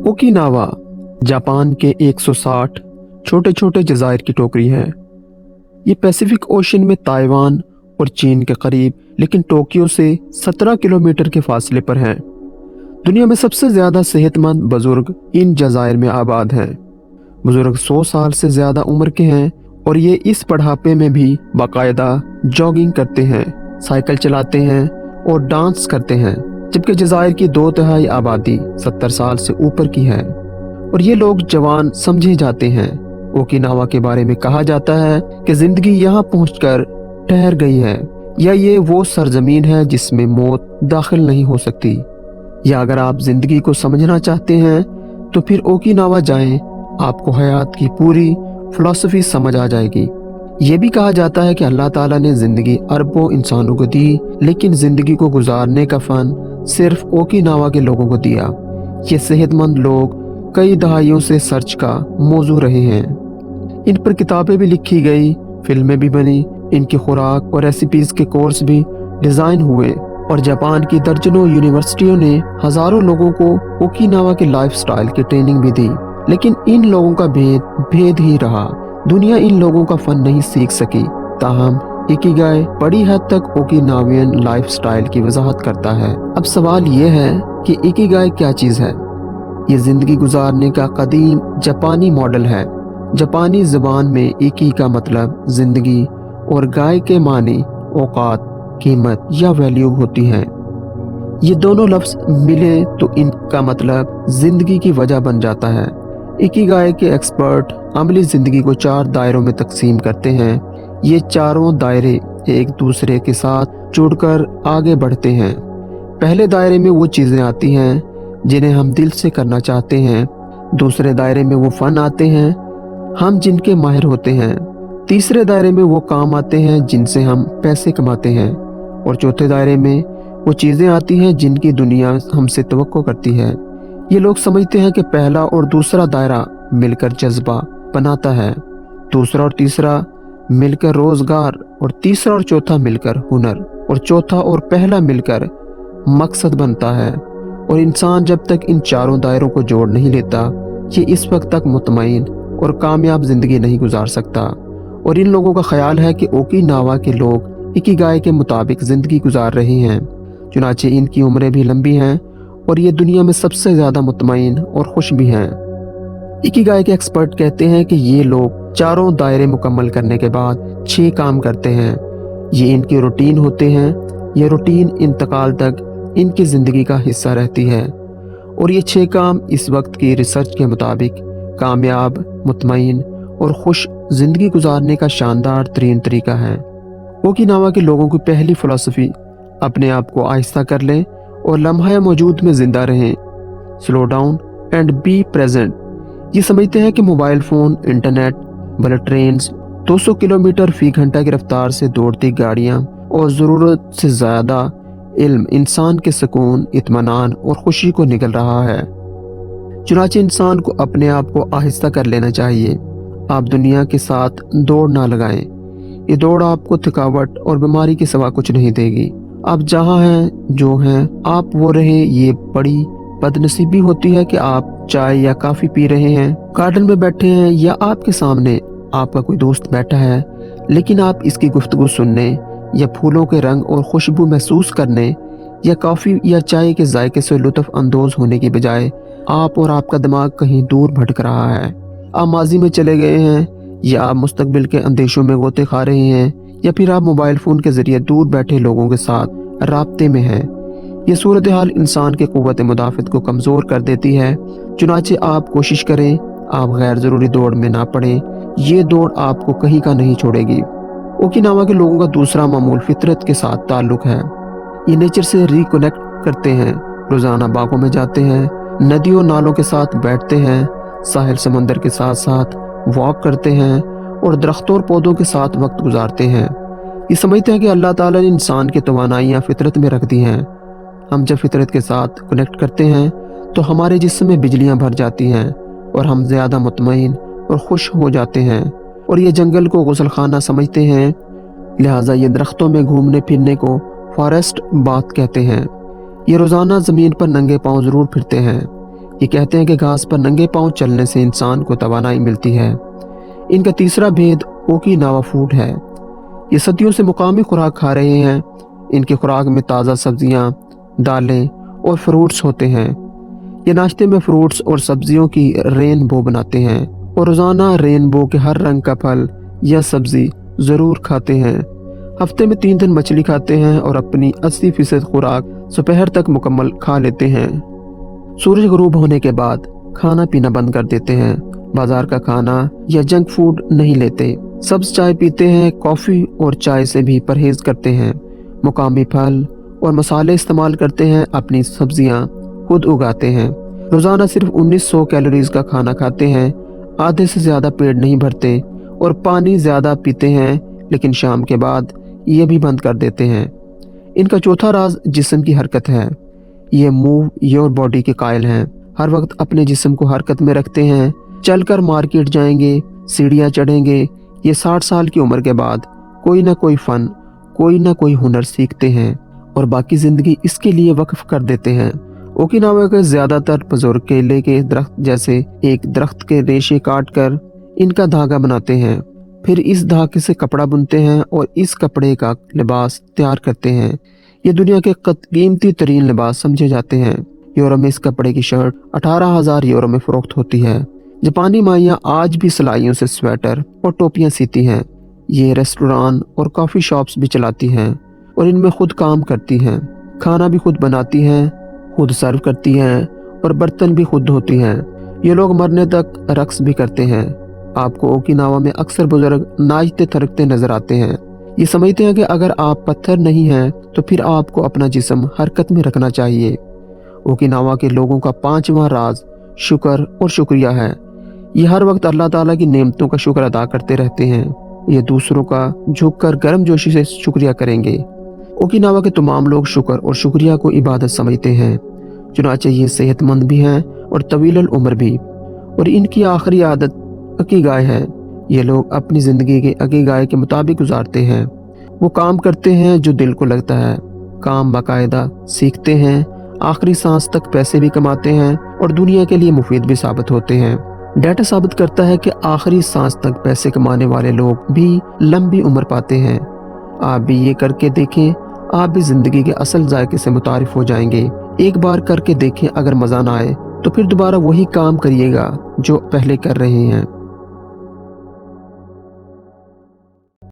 Okinawa Japan के 160 छोटे छोटे जज़ायर की टोकरी है। ये पैसिफिक ओशन में ताइवान और चीन के करीब लेकिन टोक्यो से 17 किलोमीटर के फासले पर है। दुनिया में सबसे ज़्यादा सेहतमंद बुजुर्ग इन जज़ायर में आबाद हैं। बुजुर्ग 100 साल से ज़्यादा उम्र के हैं और ये इस बढ़ापे में भी बाकायदा जॉगिंग करते हैं, साइकिल चलाते हैं और डांस करते हैं, जबकि जज़ायर की 2/3 आबादी 70 साल से ऊपर की है और ये लोग जवान समझे जाते हैं। ओकिनावा के बारे में कहा जाता है कि ज़िंदगी यहाँ पहुंचकर ठहर गई है, या ये वो सरजमीन है जिसमें मौत दाखिल नहीं हो सकती। या अगर आप ज़िंदगी को समझना चाहते हैं तो फिर ओकिनावा जाएं, आपको हयात की पूरी फ़िलॉसफ़ी समझ आ जाएगी। ये भी कहा जाता है कि अल्लाह ताला ने ज़िंदगी अरबों इंसानों को दी, लेकिन ज़िंदगी को गुजारने का फ़न सिर्फ ओकिनावा के लोगों को दिया। ये सेहतमंद लोग कई दहाइयों से सर्च का मौजू रहे हैं। इन पर किताबें भी लिखी गई, फिल्में भी बनी, इनकी खुराक और रेसिपीज़ के कोर्स भी डिज़ाइन हुए और जापान की दर्जनों यूनिवर्सिटियों ने हज़ारों लोगों को ओकिनावा के लाइफस्टाइल की ट्रेनिंग भी दी। लेकिन इन लोगों का भेद ही रहा। दुनिया इन लोगों का फ़न नहीं सीख सकी। ताहम इकिगाई बड़ी हद तक ओकिनावियन लाइफस्टाइल की वजाहत करता है। अब सवाल ये है कि इकिगाई क्या चीज़ है? ये ज़िंदगी गुजारने का कदीम जापानी मॉडल है। जापानी ज़बान में इकी का मतलब ज़िंदगी और गाय के मानी औकात, कीमत या वैल्यू होती हैं। ये दोनों लफ्ज़ मिले तो इनका मतलब ज़िंदगी की वजह बन जाता है। इकिगाई के एक्सपर्ट अमली ज़िंदगी को 4 दायरों में तकसीम करते हैं। ये चारों दायरे एक दूसरे के साथ जुड़कर आगे बढ़ते हैं। पहले दायरे में वो चीज़ें आती हैं जिन्हें हम दिल से करना चाहते हैं। दूसरे दायरे में वो फ़न आते हैं हम जिनके माहिर होते हैं। तीसरे दायरे में वो काम आते हैं जिनसे हम पैसे कमाते हैं। और चौथे दायरे में वो चीज़ें आती हैं जिनकी दुनिया हमसे तवक्को करती है। ये लोग समझते हैं कि पहला और दूसरा दायरा मिलकर जज्बा बनाता है, दूसरा और तीसरा मिलकर रोज़गार, और तीसरा और चौथा मिलकर हुनर, और चौथा और पहला मिलकर मकसद बनता है। और इंसान जब तक इन चारों दायरों को जोड़ नहीं लेता, ये इस वक्त तक मुतमईन और कामयाब ज़िंदगी नहीं गुजार सकता। और इन लोगों का ख्याल है कि ओकिनावा के लोग इकिगाई के मुताबिक ज़िंदगी गुजार रहे हैं, चुनाचे इनकी उम्रें भी लंबी हैं और ये दुनिया में सबसे ज़्यादा मुतमईन और खुश भी हैं। इकिगाई के एक्सपर्ट कहते हैं कि ये लोग चारों दायरे मुकम्मल करने के बाद 6 काम करते हैं। ये इनकी रूटीन होते हैं। ये रूटीन इंतकाल तक इनकी ज़िंदगी का हिस्सा रहती है। और ये 6 काम इस वक्त की रिसर्च के मुताबिक कामयाब, मुतमईन और खुश ज़िंदगी गुजारने का शानदार तरीन तरीका है। ओकिनावा के लोगों की पहली फ़िलॉसफ़ी अपने आप को आहिस्ता कर लें और लम्हा मौजूद में ज़िंदा रहें। Slow down and be present. ये समझते हैं कि mobile phone, internet, bullet trains, 200 kilometre फ़ी घंटा की रफ्तार से दौड़ती गाड़ियाँ और ज़रूरत से ज़्यादा इल्म इंसान के सुकून, इत्मीनान और खुशी को निगल रहा है। चुनाचे इंसान को अपने आप को आहिस्ता कर लेना चाहिए। आप दुनिया के साथ दौड़ ना लगाएं। ये दौड़ आपको थकावट और बीमारी के सिवा कुछ नहीं देगी। आप जहाँ हैं, जो हैं, आप वो रहें। ये बड़ी बदनसीबी होती है कि आप चाय या कॉफ़ी पी रहे हैं, गार्डन में बैठे हैं, या आपके सामने आपका कोई दोस्त बैठा है, लेकिन आप इसकी गुफ्तगू सुनने या फूलों के रंग और खुशबू महसूस करने या कॉफ़ी या चाय के जायके से लुत्फ़ अंदोज़ होने की बजाय आप और आपका दिमाग कहीं दूर भटक रहा है। आप माजी में चले गए हैं, या आप मुस्तकबिल के अंदेशों में गोते खा रहे हैं, या फिर आप मोबाइल फ़ोन के ज़रिए दूर बैठे लोगों के साथ राब्ते में हैं। ये सूरत हाल इंसान के क़ुव्वत मुदाफ़त को कमज़ोर कर देती है। चुनाचे आप कोशिश करें, आप गैर ज़रूरी दौड़ में ना पड़ें। ये दौड़ आपको कहीं का नहीं छोड़ेगी। ओकिनावा के लोगों का दूसरा मामूल फितरत के साथ ताल्लुक़ है। ये नेचर से रिकनेक्ट करते हैं। रोज़ाना बागों में जाते हैं, नदियों नालों के साथ बैठते हैं, साहिल समंदर के साथ साथ वॉक करते हैं और दरख्तों और पौधों के साथ वक्त गुजारते हैं। ये समझते हैं कि अल्लाह ताला ने इंसान की तवानाइयाँ फितरत में रख दी हैं। हम जब फितरत के साथ कनेक्ट करते हैं तो हमारे जिस्म में बिजलियाँ भर जाती हैं और हम ज़्यादा मुतमईन और खुश हो जाते हैं। और ये जंगल को गुसल खाना समझते हैं, लिहाजा ये दरख्तों में घूमने फिरने को फॉरेस्ट बाथ कहते हैं। ये रोज़ाना ज़मीन पर नंगे पाँव ज़रूर फिरते हैं। ये कहते हैं कि घास पर नंगे पांव चलने से इंसान को तवानाई मिलती है। इनका तीसरा भेद ओकिनावा फूड है। ये सदियों से मुकामी खुराक खा रहे हैं। इनकी खुराक में ताज़ा सब्जियां, दालें और फ्रूट्स होते हैं। ये नाश्ते में फ्रूट्स और सब्जियों की रेनबो बनाते हैं और रोज़ाना रेनबो के हर रंग का फल या सब्जी ज़रूर खाते हैं। हफ्ते में 3 दिन मछली खाते हैं और अपनी 80% खुराक दोपहर तक मुकम्मल खा लेते हैं। सूरज गुरूब होने के बाद खाना पीना बंद कर देते हैं। बाजार का खाना या जंक फूड नहीं लेते। सब्ज चाय पीते हैं। कॉफ़ी और चाय से भी परहेज करते हैं। मुकामी फल और मसाले इस्तेमाल करते हैं। अपनी सब्जियां खुद उगाते हैं। रोज़ाना सिर्फ 1900 कैलोरीज का खाना खाते हैं। आधे से ज़्यादा पेट नहीं भरते और पानी ज़्यादा पीते हैं, लेकिन शाम के बाद ये भी बंद कर देते हैं। इनका चौथा राज जिस्म की हरकत है। ये मूव योर बॉडी के कायल हैं। हर वक्त अपने जिस्म को हरकत में रखते हैं। चलकर मार्केट जाएंगे, सीढ़ियाँ चढ़ेंगे। ये 60 साल की उम्र के बाद कोई ना कोई फ़न, कोई ना कोई हुनर सीखते हैं और बाकी ज़िंदगी इसके लिए वक्फ कर देते हैं। ओकिनावा के ज़्यादातर बुजुर्ग केले के दरख्त जैसे एक दरख्त के रेशे काट कर इनका धागा बनाते हैं। फिर इस धागे से कपड़ा बुनते हैं और इस कपड़े का लिबास तैयार करते हैं। ये दुनिया के कीमती तरीन लिबास समझे जाते हैं। यूरोप में इस कपड़े की शर्ट 18,000 यूरो में फरोख्त होती है। जापानी माइयाँ आज भी सिलाइयों से स्वेटर और टोपियाँ सीती हैं। ये रेस्टोरेंट और कॉफ़ी शॉप्स भी चलाती हैं और इनमें खुद काम करती हैं। खाना भी खुद बनाती हैं, खुद सर्व करती हैं और बर्तन भी खुद धोती हैं। ये लोग मरने तक रक्स भी करते हैं। आपको ओकिनावा में अक्सर बुजुर्ग नाचते थिरकते नजर आते हैं। ये समझते हैं कि अगर आप पत्थर नहीं हैं तो फिर आपको अपना जिस्म हरकत में रखना चाहिए। ओकिनावा के लोगों का 5वां राज शुक्र और शुक्रिया है। ये हर वक्त अल्लाह ताला की नेमतों का शुक्र अदा करते रहते हैं। ये दूसरों का झुककर गर्मजोशी से शुक्रिया करेंगे। ओकिनावा के तमाम लोग शुक्र और शुक्रिया को इबादत समझते हैं। चुनाचे ये सेहतमंद भी हैं और तवील उम्र भी। और इनकी आखिरी आदत अकीगाय है। ये लोग अपनी ज़िंदगी के अकीगाय के मुताबिक गुजारते हैं। वो काम करते हैं जो दिल को लगता है, काम बाकायदा सीखते हैं, आखिरी सांस तक पैसे भी कमाते हैं और दुनिया के लिए मुफीद भी साबित होते हैं। डाटा साबित करता है कि आखिरी सांस तक पैसे कमाने वाले लोग भी लंबी उम्र पाते हैं। आप भी ये करके देखें, आप भी ज़िंदगी के असल जायके से मुतारिफ हो जाएंगे। एक बार करके देखें, अगर मज़ा ना आए तो फिर दोबारा वही काम करिएगा जो पहले कर रहे हैं।